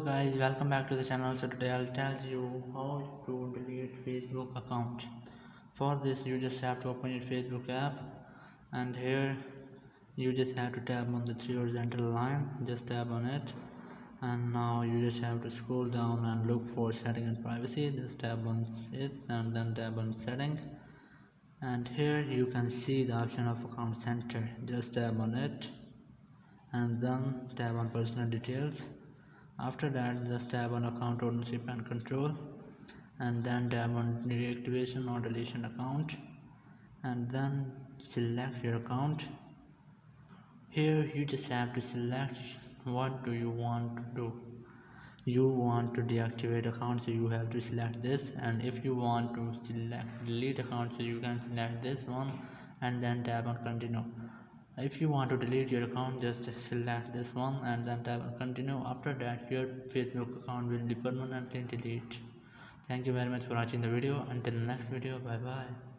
Guys, welcome back to the channel. So today I'll tell you how to delete Facebook account. For this you just have to open your Facebook app, and here you just have to tap on the three horizontal line. Just tap on it, and now you just have to scroll down and look for setting and privacy. Just tap on it and then tap on setting, and here you can see the option of account center. Just tap on it and then tap on personal details. After that, just tap on account ownership and control, and then tap on deactivation or deletion account, and then select your account. Here you just have to select what do you want to do. You want to deactivate account, so you have to select this, and if you want to select delete account, so you can select this one and then tap on continue. If you want to delete your account, just select this one and then tap on continue. After that, your Facebook account will be permanently deleted. Thank you very much for watching the video. Until next video, bye bye.